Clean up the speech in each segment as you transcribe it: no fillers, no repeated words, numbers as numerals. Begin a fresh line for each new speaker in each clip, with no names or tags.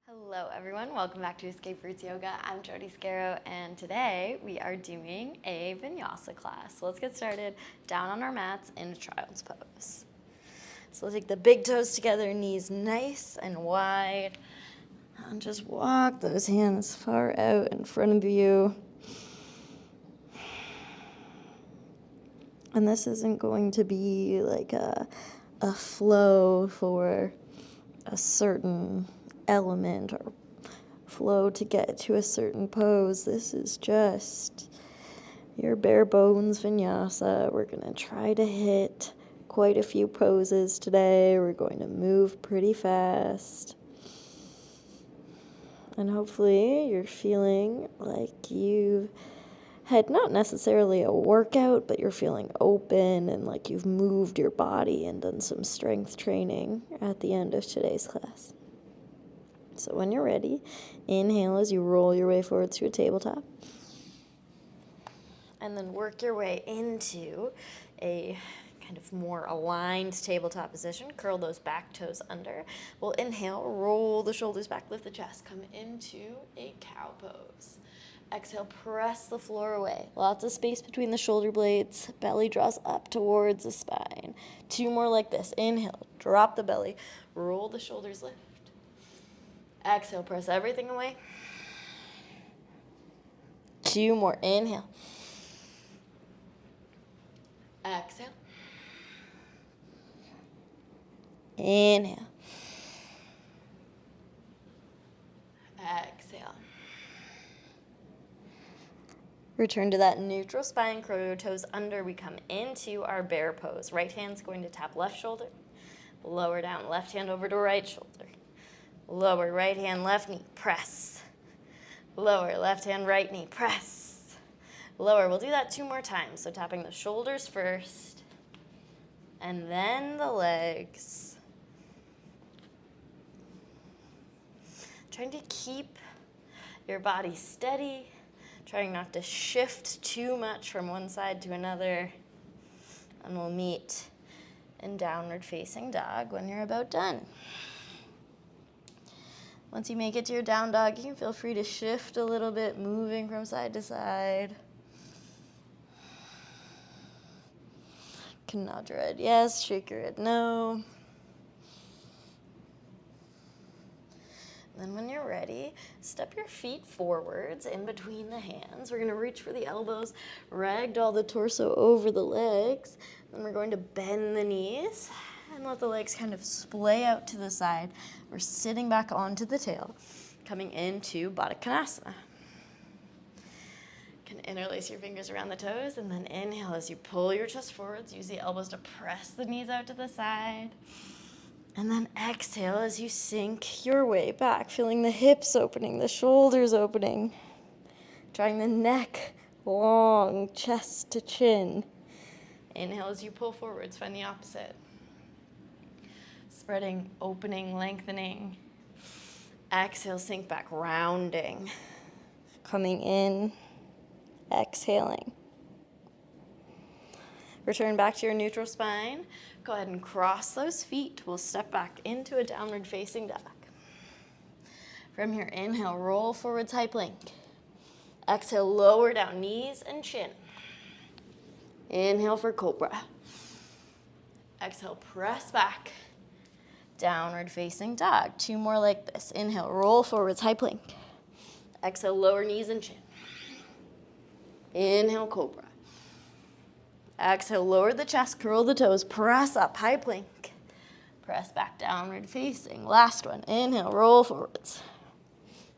Hello everyone, welcome back to Escape Roots Yoga. I'm Jodie Scarrow and today we are doing a Vinyasa class. So let's get started down on our mats in child's pose. So we'll take the big toes together, knees nice and wide, and just walk those hands far out in front of you. And this isn't going to be like a flow for a certain element or flow to get to a certain pose. This is just your bare bones vinyasa. We're going to try to hit quite a few poses today. We're going to move pretty fast. And hopefully you're feeling like you've had not necessarily a workout, but you're feeling open and like you've moved your body and done some strength training at the end of today's class. So when you're ready, inhale as you roll your way forward to a tabletop. And then work your way into a kind of more aligned tabletop position. Curl those back toes under. We'll inhale, roll the shoulders back, lift the chest, come into a cow pose. Exhale, press the floor away. Lots of space between the shoulder blades. Belly draws up towards the spine. 2 more like this. Inhale, drop the belly, roll the shoulders, lift. Exhale, press everything away. 2 more. Inhale. Exhale. Inhale. Exhale. Return to that neutral spine, curl your toes under. We come into our bear pose. Right hand's going to tap left shoulder. Lower down, left hand over to right shoulder. Lower, right hand, left knee, press. Lower, left hand, right knee, press. Lower, we'll do that 2 more times. So tapping the shoulders first, and then the legs. Trying to keep your body steady, trying not to shift too much from one side to another. And we'll meet in downward facing dog when you're about done. Once you make it to your down dog, you can feel free to shift a little bit, moving from side to side. Can nod your head yes, shake your head no. Then when you're ready, step your feet forwards in between the hands. We're going to reach for the elbows, ragdoll the torso over the legs. Then we're going to bend the knees and let the legs kind of splay out to the side. We're sitting back onto the tail, coming into Baddha Konasana. You can interlace your fingers around the toes and then inhale as you pull your chest forwards. Use the elbows to press the knees out to the side. And then exhale as you sink your way back, feeling the hips opening, the shoulders opening, drawing the neck long, chest to chin. Inhale as you pull forwards, find the opposite. Spreading, opening, lengthening. Exhale, sink back, rounding. Coming in, exhaling. Return back to your neutral spine. Go ahead and cross those feet. We'll step back into a downward facing dog. From here, inhale, roll forwards, high plank. Exhale, lower down, knees and chin. Inhale for cobra. Exhale, press back. Downward facing dog. 2 more like this. Inhale, roll forwards, high plank. Exhale, lower knees and chin. Inhale, cobra. Exhale, lower the chest, curl the toes, press up, high plank. Press back, downward facing. Last one. Inhale, roll forwards.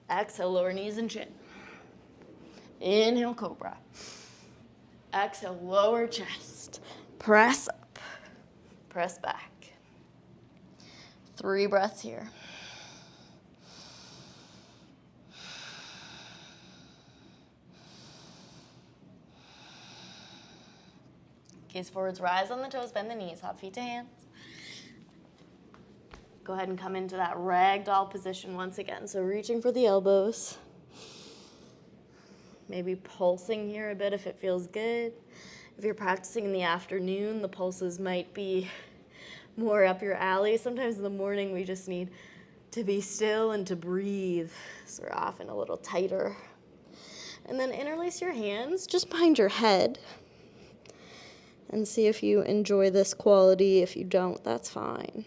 Exhale, lower knees and chin. Inhale, cobra. Exhale, lower chest. Press up, press back. 3 breaths here. Gaze forwards, rise on the toes, bend the knees, hop feet to hands. Go ahead and come into that ragdoll position once again. So reaching for the elbows. Maybe pulsing here a bit if it feels good. If you're practicing in the afternoon, the pulses might be more up your alley. Sometimes in the morning we just need to be still and to breathe. So we're often a little tighter. And then interlace your hands just behind your head and see if you enjoy this quality. If you don't, that's fine.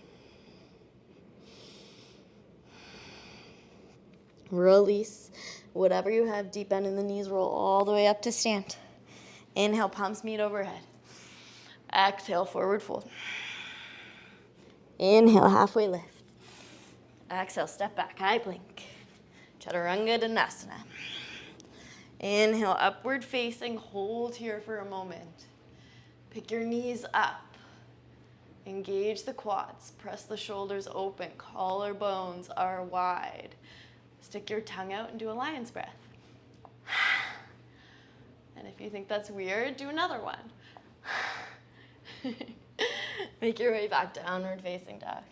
Release whatever you have, deep bend in the knees, roll all the way up to stand. Inhale, palms meet overhead. Exhale, forward fold. Inhale, halfway lift. Exhale, step back, high plank. Chaturanga Dandasana. Inhale, upward facing, hold here for a moment. Pick your knees up. Engage the quads, press the shoulders open, collarbones are wide. Stick your tongue out and do a lion's breath. And if you think that's weird, do another one. Make your way back, downward facing dog.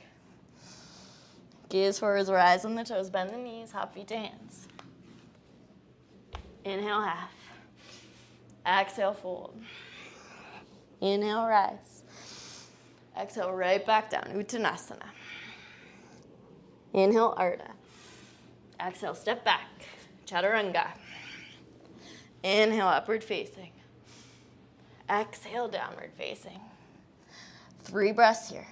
Gaze forwards, rise on the toes, bend the knees, hop feet to hands. Inhale, half. Exhale, fold. Inhale, rise. Exhale, right back down, Uttanasana. Inhale, Ardha. Exhale, step back, Chaturanga. Inhale, upward facing. Exhale, downward facing. 3 breaths here.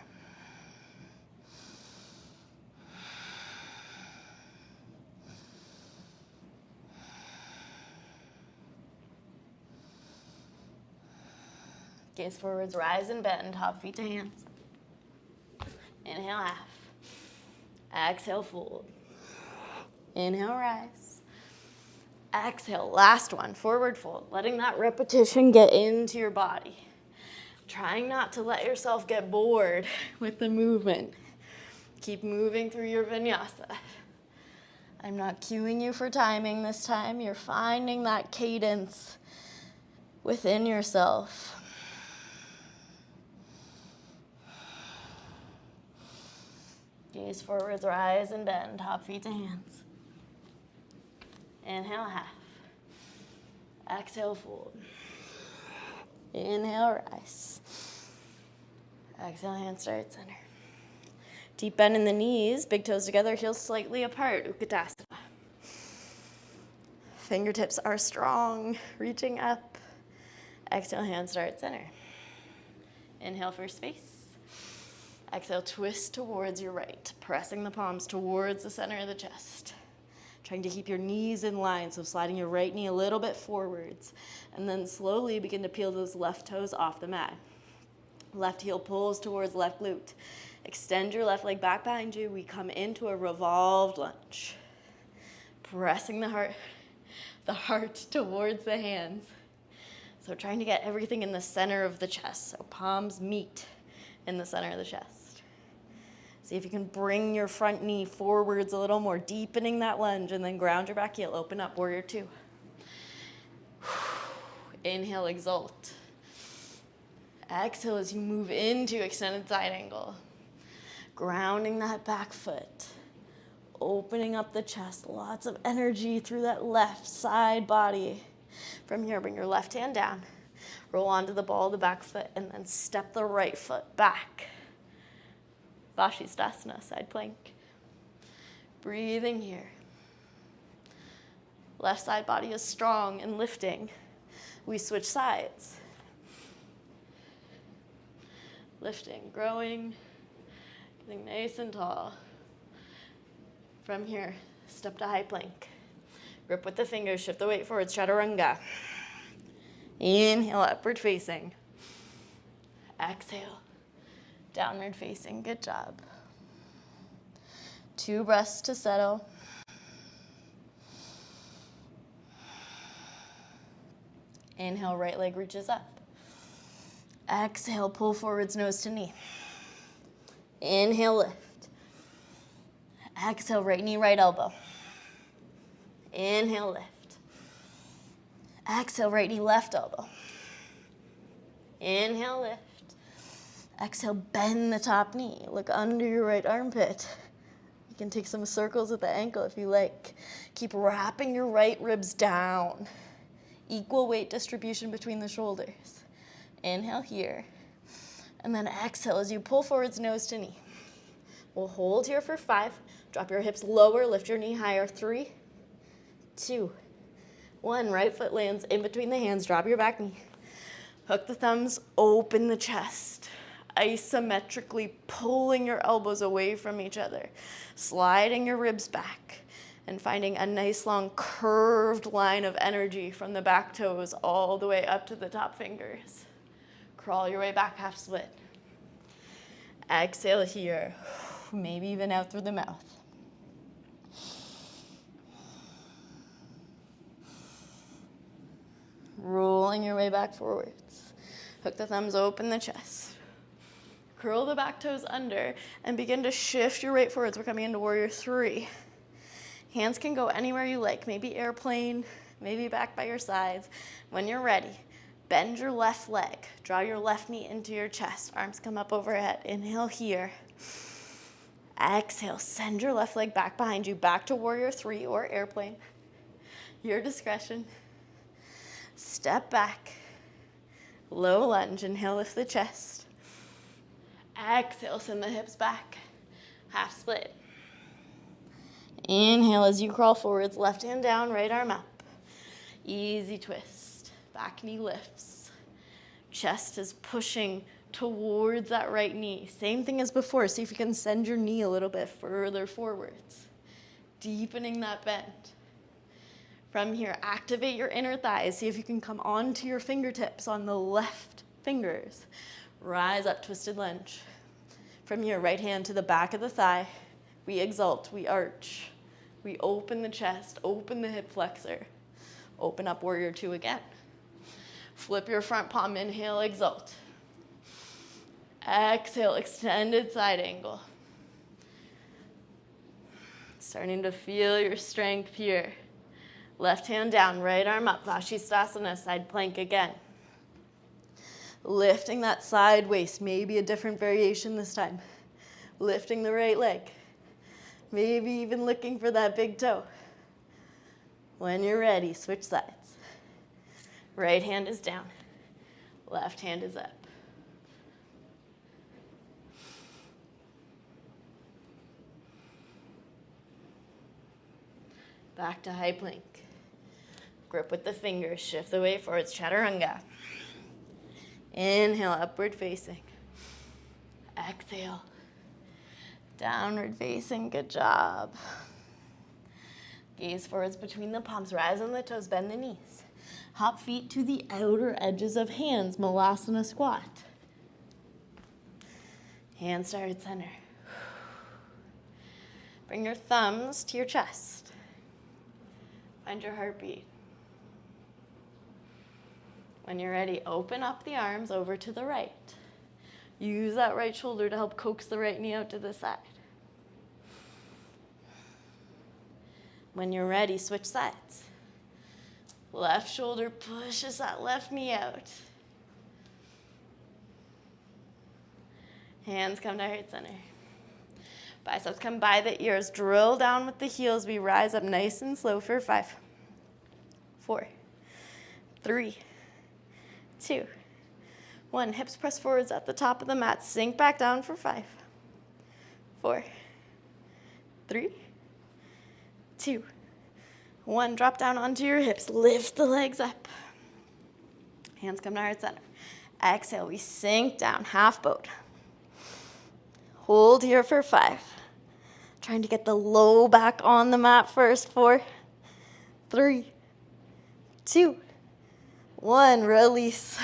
Gaze forwards, rise and bend, hop feet to hands. Inhale, half. Exhale, fold. Inhale, rise. Exhale, last one, forward fold. Letting that repetition get into your body. Trying not to let yourself get bored with the movement. Keep moving through your vinyasa. I'm not cueing you for timing this time. You're finding that cadence within yourself. Gaze forwards, rise and bend, hop feet to hands. Inhale, half. Exhale, fold. Inhale, rise. Exhale, hands start center. Deep bend in the knees, big toes together, heels slightly apart, Utkatasana. Fingertips are strong, reaching up. Exhale, hands start center. Inhale for space. Exhale, twist towards your right, pressing the palms towards the center of the chest. Trying to keep your knees in line, so sliding your right knee a little bit forwards. And then slowly begin to peel those left toes off the mat. Left heel pulls towards left glute. Extend your left leg back behind you. We come into a revolved lunge. Pressing the heart towards the hands. So trying to get everything in the center of the chest. So palms meet in the center of the chest. See if you can bring your front knee forwards a little more, deepening that lunge, and then ground your back heel. Open up, warrior 2. Inhale, exalt. Exhale as you move into extended side angle. Grounding that back foot. Opening up the chest. Lots of energy through that left side body. From here, bring your left hand down. Roll onto the ball of the back foot, and then step the right foot back. Vashisthasana, side plank. Breathing here. Left side body is strong and lifting. We switch sides. Lifting, growing, getting nice and tall. From here, step to high plank. Grip with the fingers, shift the weight forwards, Chaturanga. Inhale, upward facing. Exhale, downward facing. Good job. 2 breaths to settle. Inhale, right leg reaches up. Exhale, pull forwards, nose to knee. Inhale, lift. Exhale, right knee, right elbow. Inhale, lift. Exhale, right knee, left elbow. Inhale, lift. Exhale, bend the top knee. Look under your right armpit. You can take some circles at the ankle if you like. Keep wrapping your right ribs down. Equal weight distribution between the shoulders. Inhale here. And then exhale as you pull forwards, nose to knee. We'll hold here for 5. Drop your hips lower, lift your knee higher. 3, 2, 1. Right foot lands in between the hands. Drop your back knee. Hook the thumbs, open the chest. Isometrically pulling your elbows away from each other. Sliding your ribs back and finding a nice long curved line of energy from the back toes all the way up to the top fingers. Crawl your way back, half split. Exhale here, maybe even out through the mouth. Rolling your way back forwards. Hook the thumbs, open the chest. Curl the back toes under and begin to shift your weight forwards. We're coming into warrior 3. Hands can go anywhere you like, maybe airplane, maybe back by your sides. When you're ready, bend your left leg. Draw your left knee into your chest. Arms come up overhead. Inhale here. Exhale, send your left leg back behind you, back to warrior 3 or airplane. Your discretion. Step back. Low lunge. Inhale, lift the chest. Exhale, send the hips back. Half split. Inhale as you crawl forwards, left hand down, right arm up. Easy twist. Back knee lifts. Chest is pushing towards that right knee. Same thing as before. See if you can send your knee a little bit further forwards. Deepening that bend. From here, activate your inner thighs. See if you can come onto your fingertips on the left fingers. Rise up, twisted lunge. From here, right hand to the back of the thigh. We exalt, we arch. We open the chest, open the hip flexor. Open up warrior 2 again. Flip your front palm, inhale, exalt. Exhale, extended side angle. Starting to feel your strength here. Left hand down, right arm up, Vashisthasana, side plank again. Lifting that side waist, maybe a different variation this time. Lifting the right leg. Maybe even looking for that big toe. When you're ready, switch sides. Right hand is down. Left hand is up. Back to high plank. Grip with the fingers, shift the weight forwards, chaturanga. Inhale, upward facing. Exhale. Downward facing, good job. Gaze forwards between the palms, rise on the toes, bend the knees. Hop feet to the outer edges of hands, Malasana squat. Hands to heart center. Bring your thumbs to your chest. Find your heartbeat. When you're ready, open up the arms over to the right. Use that right shoulder to help coax the right knee out to the side. When you're ready, switch sides. Left shoulder pushes that left knee out. Hands come to heart center. Biceps come by the ears. Drill down with the heels. We rise up nice and slow for 5, 4, 3, 2, 1. Hips press forwards at the top of the mat. Sink back down for 5, 4, 3, 2, 1. Drop down onto your hips. Lift the legs up. Hands come to heart center. Exhale, we sink down, half boat. Hold here for 5. Trying to get the low back on the mat first. 4, 3, 2, 1. Release.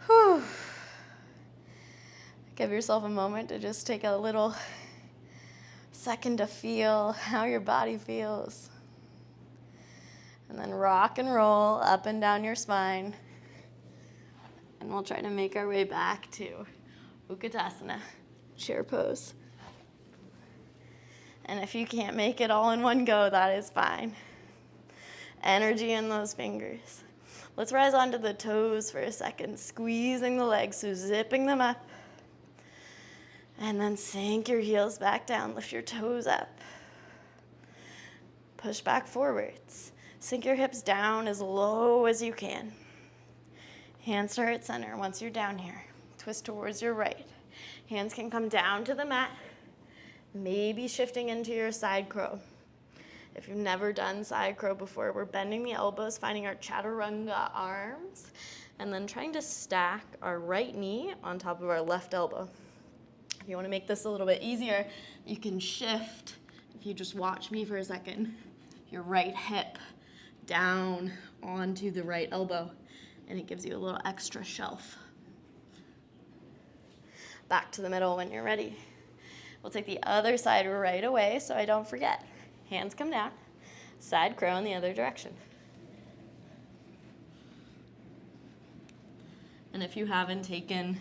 Whew. Give yourself a moment to just take a little second to feel how your body feels. And then rock and roll up and down your spine. And we'll try to make our way back to Utkatasana, chair pose. And if you can't make it all in one go, that is fine. Energy in those fingers. Let's rise onto the toes for a second, squeezing the legs, so zipping them up. And then sink your heels back down, lift your toes up. Push back forwards. Sink your hips down as low as you can. Hands to heart center. Once you're down here, twist towards your right. Hands can come down to the mat. Maybe shifting into your side crow. If you've never done side crow before, we're bending the elbows, finding our chaturanga arms, and then trying to stack our right knee on top of our left elbow. If you want to make this a little bit easier, you can shift, if you just watch me for a second, your right hip down onto the right elbow, and it gives you a little extra shelf. Back to the middle when you're ready. We'll take the other side right away so I don't forget. Hands come down, side crow in the other direction. And if you haven't taken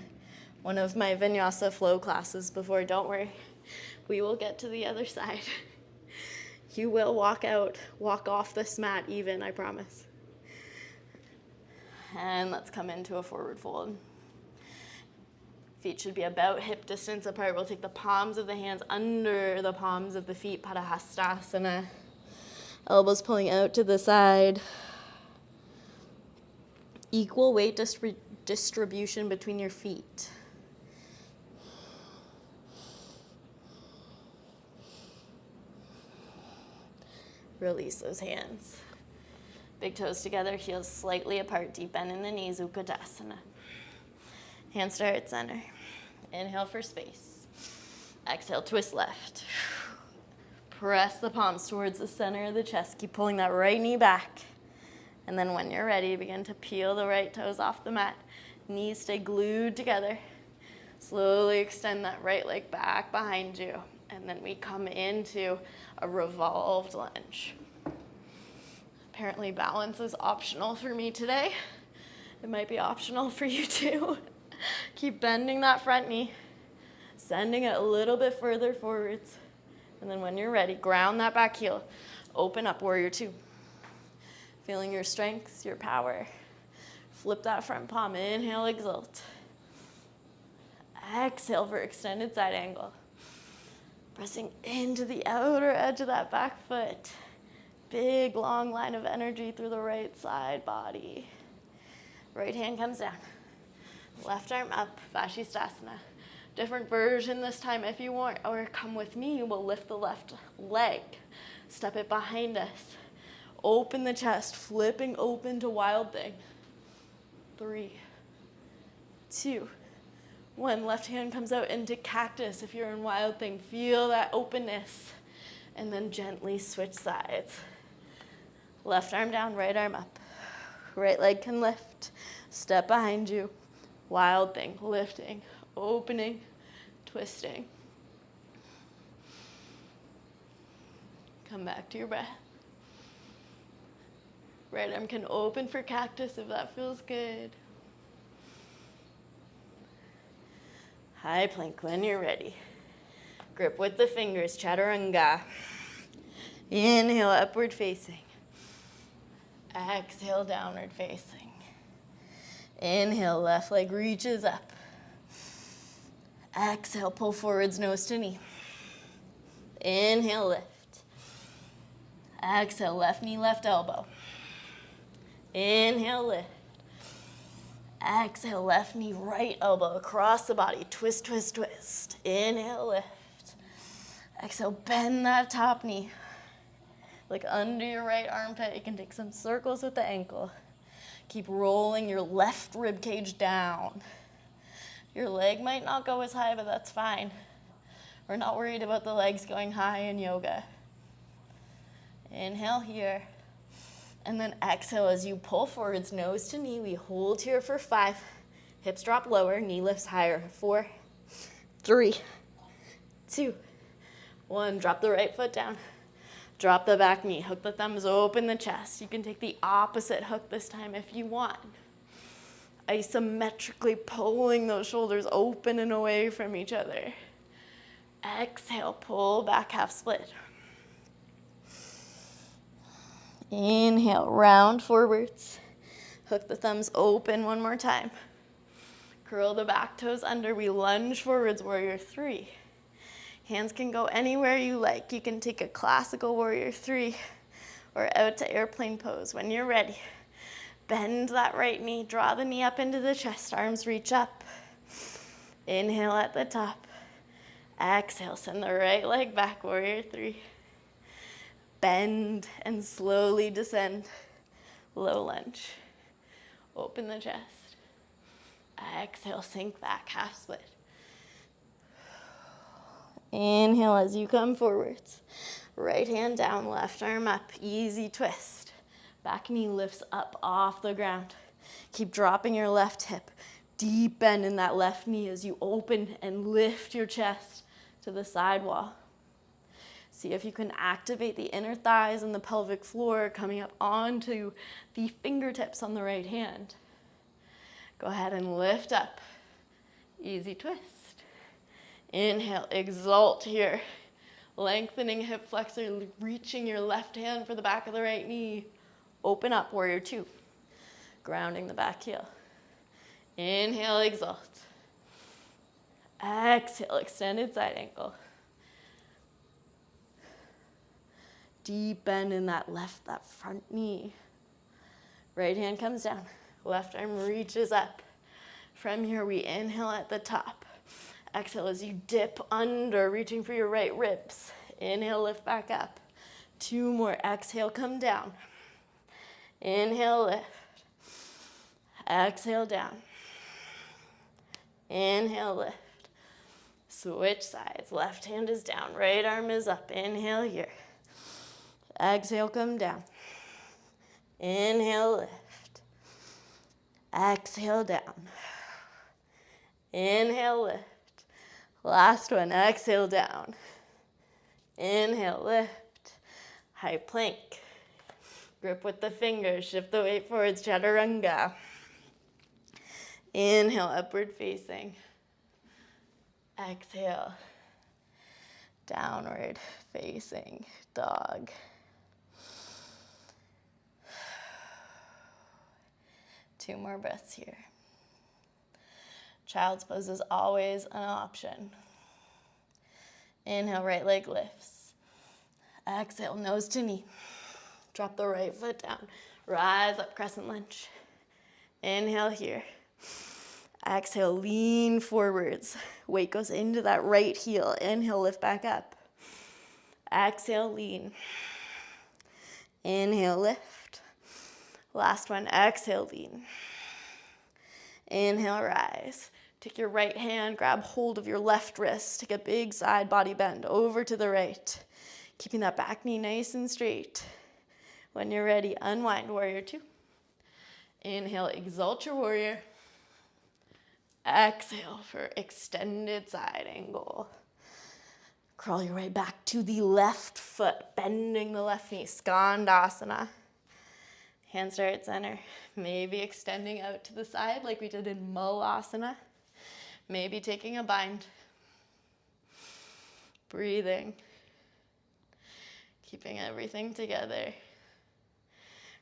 one of my Vinyasa flow classes before, don't worry. We will get to the other side. You will walk off this mat even, I promise. And let's come into a forward fold. Feet should be about hip distance apart. We'll take the palms of the hands under the palms of the feet, Padahastasana. Elbows pulling out to the side. Equal weight distribution between your feet. Release those hands. Big toes together, heels slightly apart, deep bend in the knees, Utkatasana. Hands to heart center. Inhale for space. Exhale, twist left. Press the palms towards the center of the chest. Keep pulling that right knee back. And then when you're ready, begin to peel the right toes off the mat. Knees stay glued together. Slowly extend that right leg back behind you. And then we come into a revolved lunge. Apparently balance is optional for me today. It might be optional for you too. Keep bending that front knee, sending it a little bit further forwards. And then when you're ready, ground that back heel. Open up, warrior two. Feeling your strength, your power. Flip that front palm, inhale, exalt. Exhale for extended side angle. Pressing into the outer edge of that back foot. Big, long line of energy through the right side body. Right hand comes down. Left arm up, Vashisthasana. Different version this time if you want, or come with me, we'll lift the left leg. Step it behind us. Open the chest, flipping open to wild thing. 3, 2, 1. Left hand comes out into cactus if you're in wild thing. Feel that openness. And then gently switch sides. Left arm down, right arm up. Right leg can lift. Step behind you. Wild thing, lifting, opening, twisting. Come back to your breath. Right arm can open for cactus if that feels good. High plank when you're ready. Grip with the fingers, chaturanga. Inhale, upward facing. Exhale, downward facing. Inhale, left leg reaches up. Exhale, pull forwards, nose to knee. Inhale, lift. Exhale, left knee, left elbow. Inhale, lift. Exhale, left knee, right elbow across the body. Twist, twist, twist. Inhale, lift. Exhale, bend that top knee. Like under your right armpit, you can take some circles with the ankle. Keep rolling your left rib cage down. Your leg might not go as high, but that's fine. We're not worried about the legs going high in yoga. Inhale here. And then exhale as you pull forwards, nose to knee. We hold here for 5. Hips drop lower, knee lifts higher. 4, 3, 2, 1. Drop the right foot down. Drop the back knee, hook the thumbs, open the chest. You can take the opposite hook this time if you want. Isometrically pulling those shoulders open and away from each other. Exhale, pull back, half split. Inhale, round forwards. Hook the thumbs open one more time. Curl the back toes under. We lunge forwards, warrior 3. Hands can go anywhere you like. You can take a classical warrior 3 or out to airplane pose when you're ready. Bend that right knee, draw the knee up into the chest, arms reach up. Inhale at the top. Exhale, send the right leg back, warrior three. Bend and slowly descend. Low lunge. Open the chest. Exhale, sink back, half split. Inhale as you come forwards. Right hand down, left arm up. Easy twist. Back knee lifts up off the ground. Keep dropping your left hip. Deep bend in that left knee as you open and lift your chest to the side wall. See if you can activate the inner thighs and the pelvic floor coming up onto the fingertips on the right hand. Go ahead and lift up. Easy twist. Inhale, exalt here. Lengthening hip flexor, reaching your left hand for the back of the right knee. Open up, warrior two. Grounding the back heel. Inhale, exalt. Exhale, extended side ankle. Deep bend in that front knee. Right hand comes down. Left arm reaches up. From here, we inhale at the top. Exhale as you dip under, reaching for your right ribs. Inhale, lift back up. Two more. Exhale, come down. Inhale, lift. Exhale, down. Inhale, lift. Switch sides. Left hand is down. Right arm is up. Inhale here. Exhale, come down. Inhale, lift. Exhale, down. Inhale, lift. Last one, exhale, down. Inhale, lift. High plank. Grip with the fingers, shift the weight forwards, chaturanga. Inhale, upward facing. Exhale, downward facing dog. Two more breaths here. Child's pose is always an option. Inhale, right leg lifts. Exhale, nose to knee. Drop the right foot down. Rise up, crescent lunge. Inhale here. Exhale, lean forwards. Weight goes into that right heel. Inhale, lift back up. Exhale, lean. Inhale, lift. Last one, exhale, lean. Inhale, rise. Take your right hand, grab hold of your left wrist. Take a big side body bend over to the right. Keeping that back knee nice and straight. When you're ready, unwind, warrior two. Inhale, exalt your warrior. Exhale for extended side angle. Crawl your way back to the left foot, bending the left knee, Skandasana. Hands are at center. Maybe extending out to the side like we did in Malasana. Maybe taking a bind. Breathing. Keeping everything together.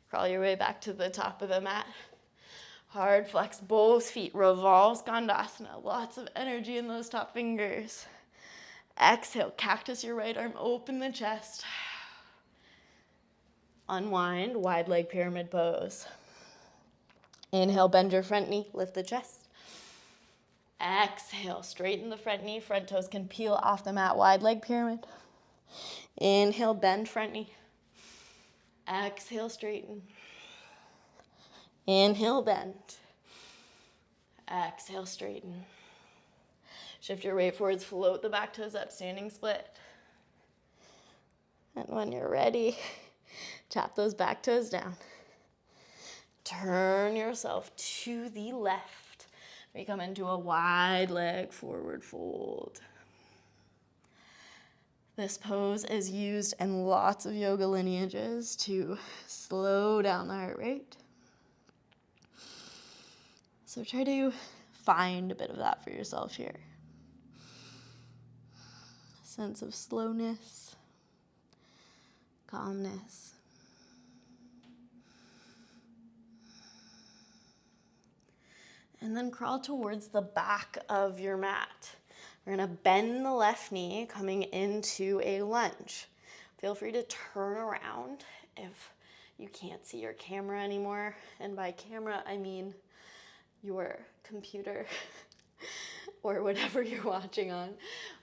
Crawl your way back to the top of the mat. Hard flex both feet. Revolve Skandasana. Lots of energy in those top fingers. Exhale, cactus your right arm. Open the chest. Unwind, wide leg pyramid pose. Inhale, bend your front knee. Lift the chest. Exhale, straighten the front knee. Front toes can peel off the mat. Wide leg pyramid. Inhale, bend front knee. Exhale, straighten. Inhale, bend. Exhale, straighten. Shift your weight forwards, float the back toes up, standing split. And when you're ready, tap those back toes down. Turn yourself to the left. We come into a wide leg forward fold. This pose is used in lots of yoga lineages to slow down the heart rate. So try to find a bit of that for yourself here. A sense of slowness, calmness. And then crawl towards the back of your mat. We're gonna bend the left knee coming into a lunge. Feel free to turn around if you can't see your camera anymore. And by camera, I mean your computer. or whatever you're watching on.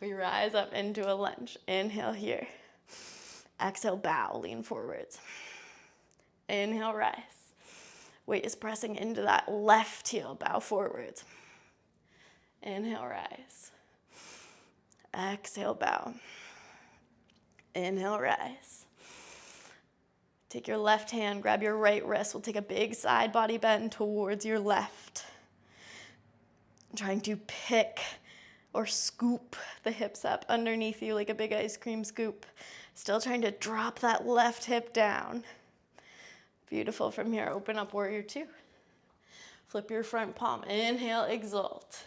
We rise up into a lunge. Inhale here. Exhale, bow, lean forwards. Inhale, rise. Weight is pressing into that left heel, bow forwards. Inhale, rise. Exhale, bow. Inhale, rise. Take your left hand, grab your right wrist. We'll take a big side body bend towards your left. Trying to pick or scoop the hips up underneath you like a big ice cream scoop. Still trying to drop that left hip down. Beautiful. From here, open up warrior two. Flip your front palm. Inhale, exalt.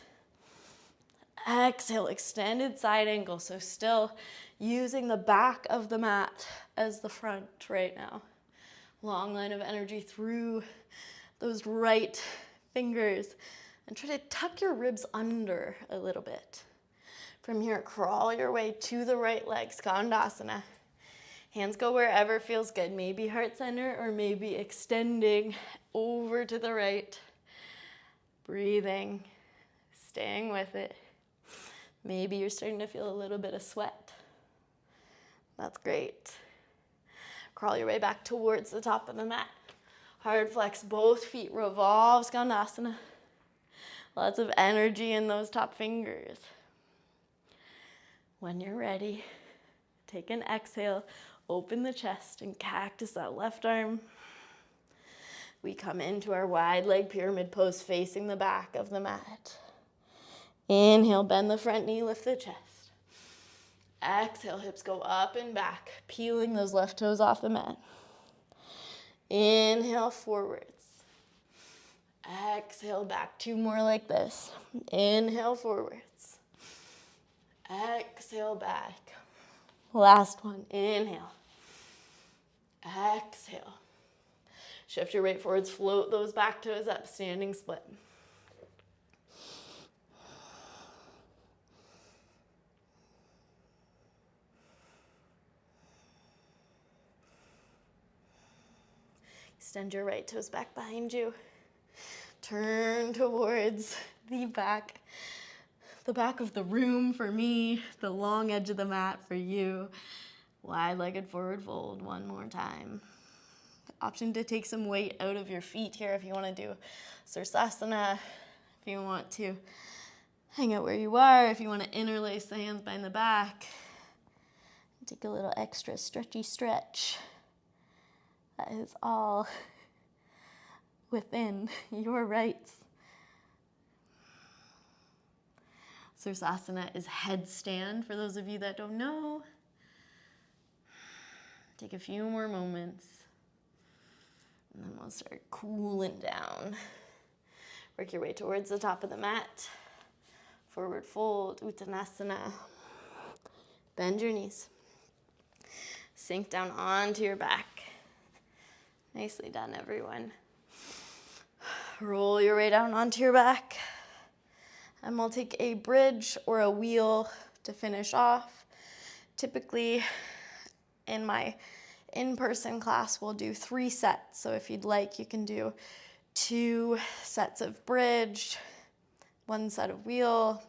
Exhale, extended side angle. So still using the back of the mat as the front right now. Long line of energy through those right fingers. And try to tuck your ribs under a little bit. From here, crawl your way to the right leg, Skandasana. Hands go wherever feels good. Maybe heart center or maybe extending over to the right. Breathing, staying with it. Maybe you're starting to feel a little bit of sweat. That's great. Crawl your way back towards the top of the mat. Hard flex both feet, revolve Skandasana. Lots of energy in those top fingers. When you're ready, take an exhale, open the chest and cactus that left arm. We come into our wide leg pyramid pose facing the back of the mat. Inhale, bend the front knee, lift the chest. Exhale, hips go up and back, peeling those left toes off the mat. Inhale, forwards. Exhale, back. Two more like this. Inhale, forwards. Exhale, back. Last one. Inhale. Exhale. Shift your weight forwards. Float those back toes up. Standing split. Extend your right toes back behind you. Turn towards the back of the room for me, the long edge of the mat for you. Wide-legged forward fold one more time. Option to take some weight out of your feet here if you want to do Savasana, if you want to hang out where you are, if you want to interlace the hands behind the back. Take a little extra stretchy stretch. That is all within your rights. Savasana is headstand for those of you that don't know. Take a few more moments. And then we'll start cooling down. Work your way towards the top of the mat. Forward fold, Uttanasana. Bend your knees. Sink down onto your back. Nicely done, everyone. Roll your way down onto your back. And we'll take a bridge or a wheel to finish off. Typically, in my in-person class, we'll do 3 sets. So if you'd like, you can do 2 sets of bridge, 1 set of wheel,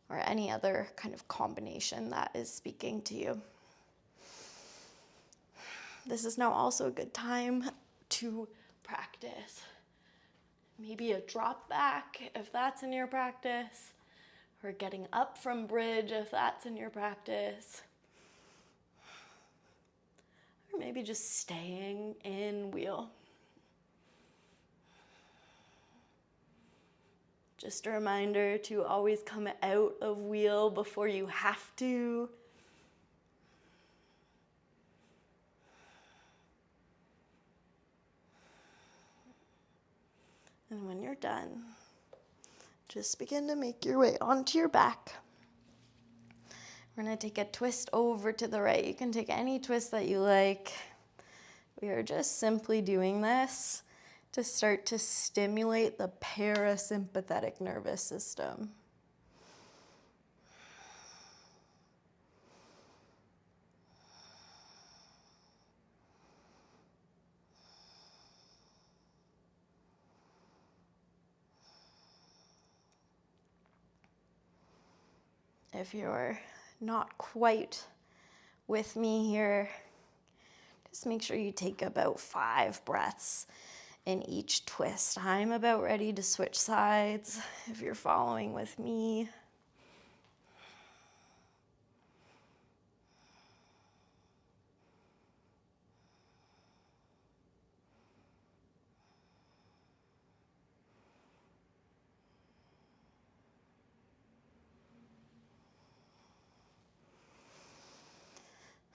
or any other kind of combination that is speaking to you. This is now also a good time to practice. Maybe a drop back if that's in your practice, or getting up from bridge if that's in your practice. Or maybe just staying in wheel. Just a reminder to always come out of wheel before you have to. And when you're done, just begin to make your way onto your back. We're going to take a twist over to the right. You can take any twist that you like. We are just simply doing this to start to stimulate the parasympathetic nervous system. If you're not quite with me here, just make sure you take about 5 breaths in each twist. I'm about ready to switch sides if you're following with me.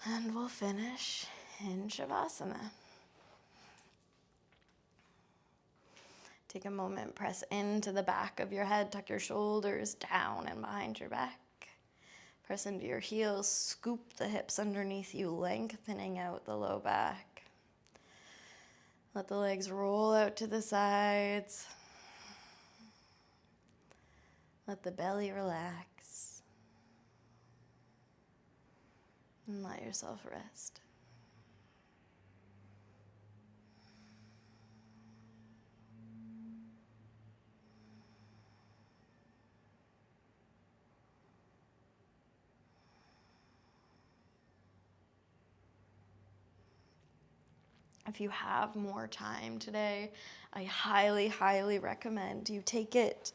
And we'll finish in Savasana. Take a moment, press into the back of your head, tuck your shoulders down and behind your back. Press into your heels, scoop the hips underneath you, lengthening out the low back. Let the legs roll out to the sides. Let the belly relax. And let yourself rest. If you have more time today, I highly, highly recommend you take it.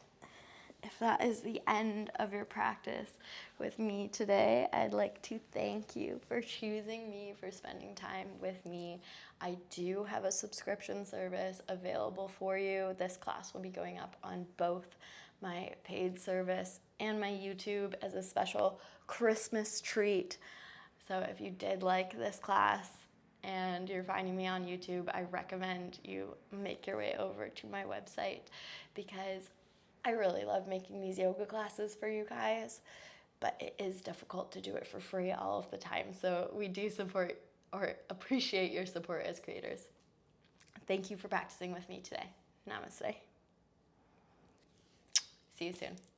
If that is the end of your practice with me today, I'd like to thank you for choosing me, for spending time with me. I do have a subscription service available for you. This class will be going up on both my paid service and my YouTube as a special Christmas treat. So if you did like this class and you're finding me on YouTube, I recommend you make your way over to my website because I really love making these yoga classes for you guys, but it is difficult to do it for free all of the time. So we do support or appreciate your support as creators. Thank you for practicing with me today. Namaste. See you soon.